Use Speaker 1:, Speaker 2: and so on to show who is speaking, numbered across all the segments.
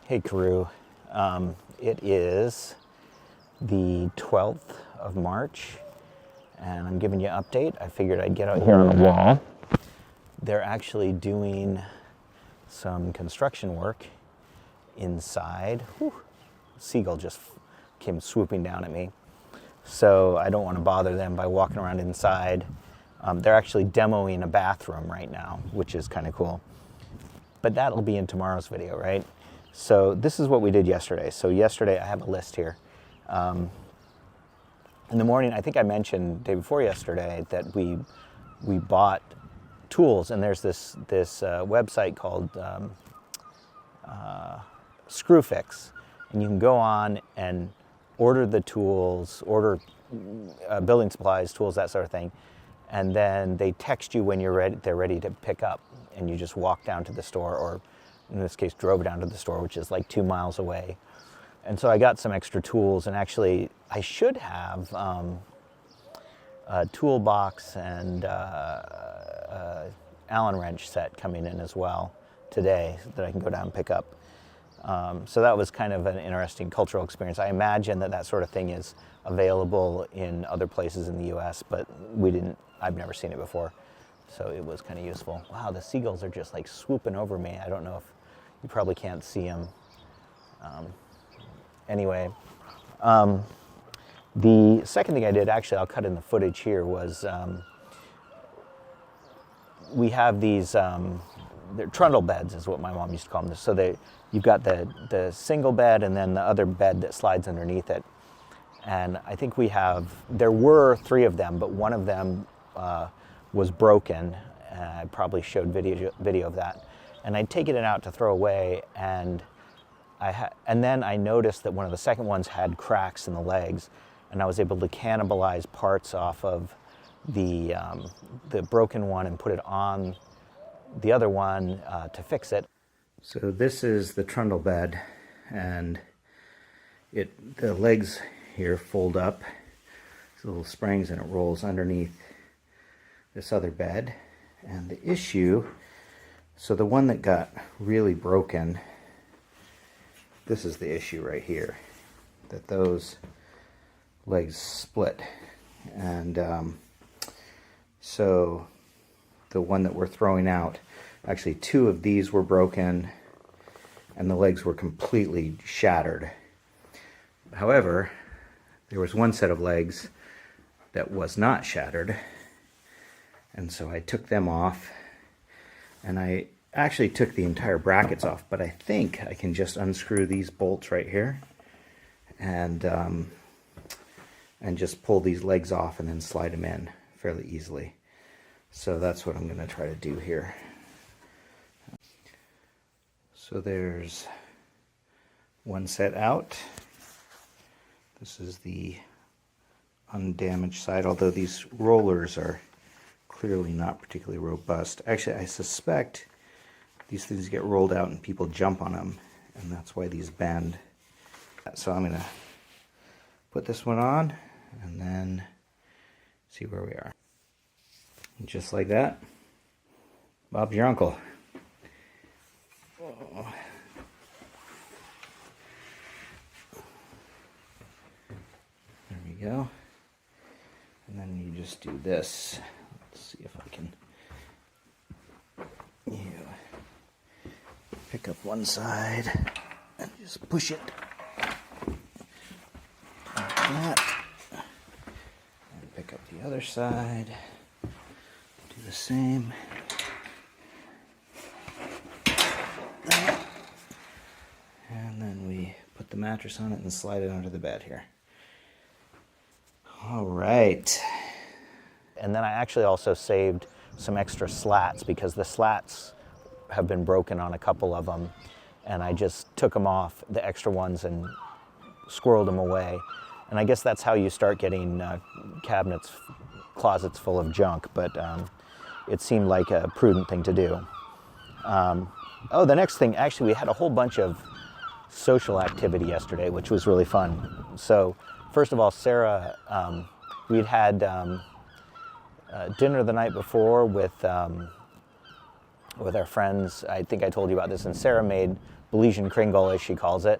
Speaker 1: Hey, crew. It is the 12th of March, and I'm giving you an update. I figured I'd get out here on the wall. They're actually doing some construction work inside. Whew. Seagull just came swooping down at me. So I don't want to bother them by walking around inside. They're actually demoing a bathroom right now, which is kind of cool. But that'll be in tomorrow's video, right? So this is what we did yesterday. So yesterday, I have a list here. In the morning, I think I mentioned day before yesterday that we bought tools, and there's this website called Screwfix, and you can go on and order the tools, order building supplies, tools, that sort of thing, and then they text you when they're ready to pick up, and you just walk down to the store, or in this case drove down to the store, which is like 2 miles away. And so I got some extra tools, and actually I should have a toolbox and Allen wrench set coming in as well today that I can go down and pick up. So that was kind of an interesting cultural experience. I imagine that sort of thing is available in other places in the US, but I've never seen it before. So it was kind of useful. Wow, the seagulls are just like swooping over me. I don't know if you probably can't see them. Anyway, the second thing I did, actually I'll cut in the footage here, was we have these, they're trundle beds is what my mom used to call them. So you've got the single bed and then the other bed that slides underneath it. And I think there were 3 of them, but one of them was broken. I probably showed video of that. And I'd taken it out to throw away, and then I noticed that one of the second ones had cracks in the legs, and I was able to cannibalize parts off of the broken one and put it on the other one to fix it. So this is the trundle bed, and the legs here fold up. There's little springs, and it rolls underneath this other bed. And the issue, so the one that got really broken, this is the issue right here, that those legs split. And so the one that we're throwing out, actually 2 of these were broken and the legs were completely shattered. However, there was one set of legs that was not shattered, and so I took them off, and I actually took the entire brackets off, but I think I can just unscrew these bolts right here and just pull these legs off and then slide them in fairly easily. So that's what I'm going to try to do here. So there's one set out. This is the undamaged side, although these rollers are clearly not particularly robust. Actually, I suspect these things get rolled out and people jump on them, and that's why these bend. So I'm going to put this one on and then see where we are. And just like that, Bob's your uncle. Oh. There we go. And then you just do this. Let's see if I can pick up one side and just push it like that. And pick up the other side. Do the same. And then we put the mattress on it and slide it under the bed here. All right. And then I actually also saved some extra slats, because the slats have been broken on a couple of them, and I just took them off, the extra ones, and squirreled them away. And I guess that's how you start getting cabinets, closets full of junk, but it seemed like a prudent thing to do. Oh, the next thing, actually, we had a whole bunch of social activity yesterday, which was really fun. So first of all, Sarah, we'd had dinner the night before with our friends. I think I told you about this, and Sarah made Belizean kringle, as she calls it.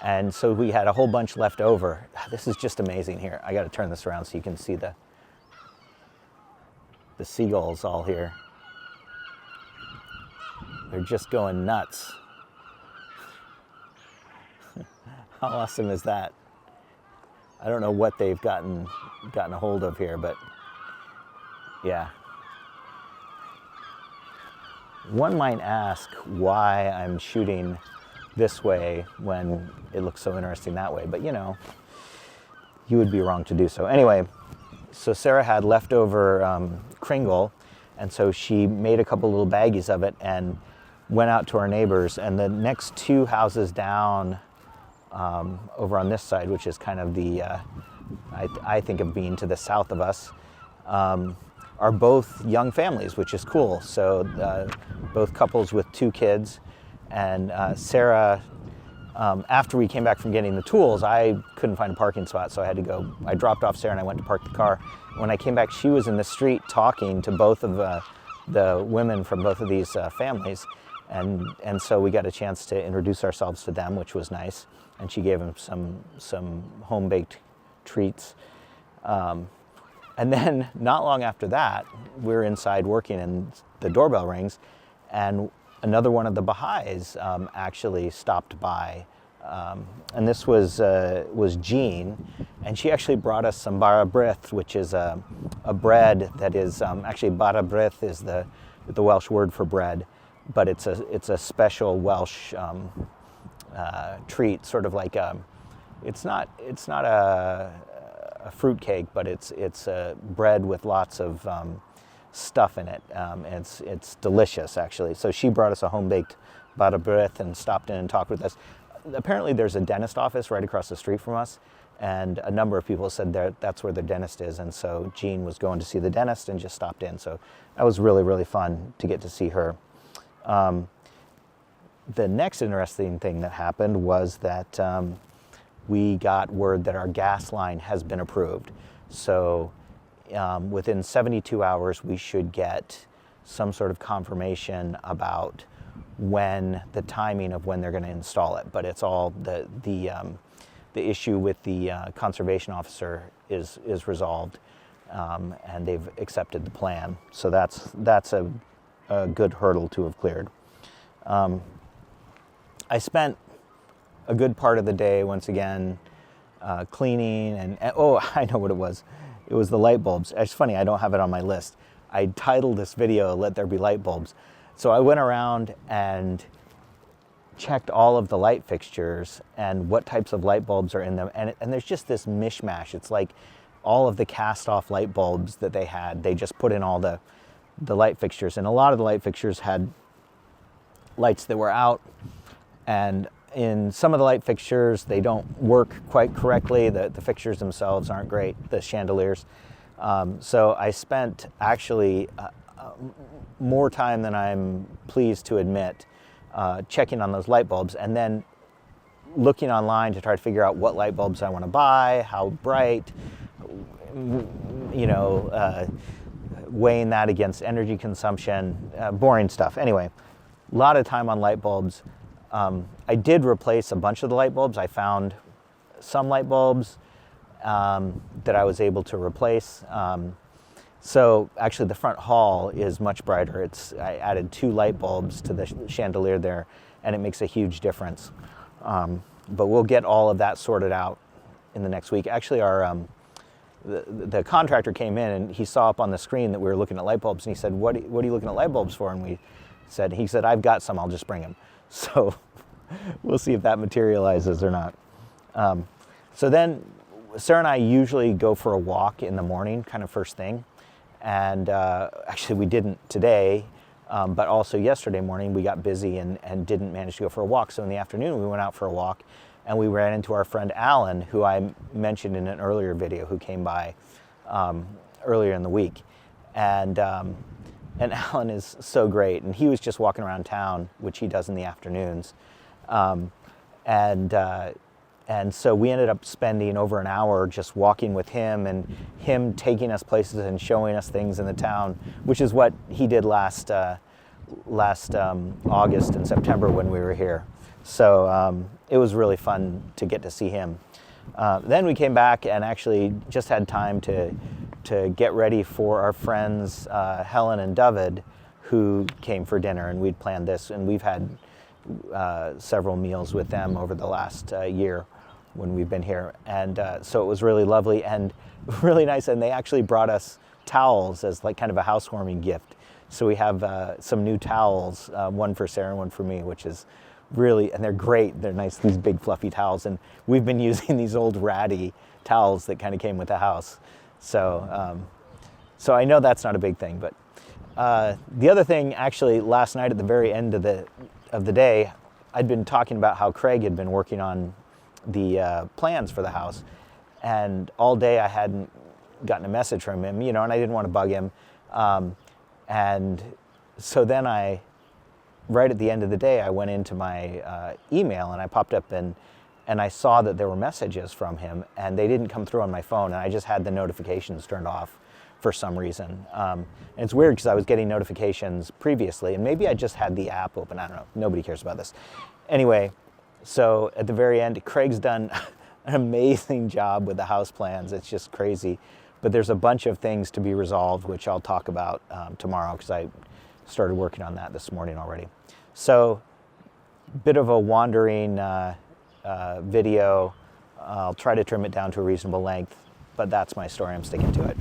Speaker 1: And so we had a whole bunch left over. This is just amazing here. I got to turn this around so you can see the seagulls all here. They're just going nuts. How awesome is that? I don't know what they've gotten a hold of here, but yeah. One might ask why I'm shooting this way when it looks so interesting that way, but you know, you would be wrong to do so. Anyway, so Sarah had leftover kringle, and so she made a couple little baggies of it and went out to our neighbors. And the next two houses down, over on this side, which is kind of the, I think of being to the south of us, are both young families, which is cool. So both couples with 2 kids. And Sarah, after we came back from getting the tools, I couldn't find a parking spot, so I had to go. I dropped off Sarah and I went to park the car. When I came back, she was in the street talking to both of the women from both of these families. And so we got a chance to introduce ourselves to them, which was nice. And she gave them some home-baked treats. And then not long after that, we were inside working and the doorbell rings, and another one of the Baha'is actually stopped by. And this was Jean, and she actually brought us some barabrith, which is a bread that is, actually barabrith is the Welsh word for bread, but it's a special Welsh treat, sort of like it's not a fruit cake, but it's a bread with lots of stuff in it. It's delicious, actually. So she brought us a home-baked barabrith and stopped in and talked with us. Apparently there's a dentist office right across the street from us, and a number of people said that's where the dentist is, and so Jean was going to see the dentist and just stopped in. So that was really, really fun to get to see her. The next interesting thing that happened was that we got word that our gas line has been approved. So within 72 hours, we should get some sort of confirmation about the timing of when they're going to install it. But it's all the issue with the conservation officer is resolved, and they've accepted the plan. So that's a good hurdle to have cleared. I spent a good part of the day once again cleaning and oh, I know what it was. It was the light bulbs. It's funny, I don't have it on my list. I titled this video, "Let There Be Light Bulbs." So I went around and checked all of the light fixtures and what types of light bulbs are in them. And there's just this mishmash. It's like all of the cast off light bulbs that they had, they just put in all the light fixtures. And a lot of the light fixtures had lights that were out. And in some of the light fixtures, they don't work quite correctly. The fixtures themselves aren't great, the chandeliers. So I spent actually more time than I'm pleased to admit checking on those light bulbs, and then looking online to try to figure out what light bulbs I want to buy, how bright, weighing that against energy consumption, boring stuff. Anyway, a lot of time on light bulbs. I did replace a bunch of the light bulbs. I found some light bulbs that I was able to replace. So actually the front hall is much brighter. I added 2 light bulbs to the chandelier there, and it makes a huge difference. But we'll get all of that sorted out in the next week. Actually, the contractor came in and he saw up on the screen that we were looking at light bulbs, and he said, what are you looking at light bulbs for? And he said, I've got some, I'll just bring them. So we'll see if that materializes or not. So then Sarah and I usually go for a walk in the morning, kind of first thing. And actually we didn't today, but also yesterday morning we got busy and didn't manage to go for a walk. So in the afternoon we went out for a walk, and we ran into our friend Alan, who I mentioned in an earlier video, who came by earlier in the week. And Alan is so great, and he was just walking around town, which he does in the afternoons. And so we ended up spending over an hour just walking with him, and him taking us places and showing us things in the town, which is what he did last August and September when we were here. So it was really fun to get to see him. Then we came back and actually just had time to get ready for our friends Helen and David, who came for dinner, and we'd planned this, and we've had several meals with them over the last year when we've been here, and so it was really lovely and really nice. And they actually brought us towels as like kind of a housewarming gift. So we have some new towels, one for Sarah and one for me, which is really, and they're great. They're nice, these big fluffy towels, and we've been using these old ratty towels that kind of came with the house. So, so I know that's not a big thing, but the other thing, actually, last night at the very end of the day, I'd been talking about how Craig had been working on the plans for the house, and all day I hadn't gotten a message from him, and I didn't want to bug him, and so then right at the end of the day, I went into my email and I popped up and I saw that there were messages from him, and they didn't come through on my phone, and I just had the notifications turned off for some reason. And it's weird because I was getting notifications previously, and maybe I just had the app open. I don't know. Nobody cares about this. Anyway, so at the very end, Craig's done an amazing job with the house plans. It's just crazy. But there's a bunch of things to be resolved, which I'll talk about tomorrow, because I started working on that this morning already. So, bit of a wandering video. I'll try to trim it down to a reasonable length, but that's my story. I'm sticking to it.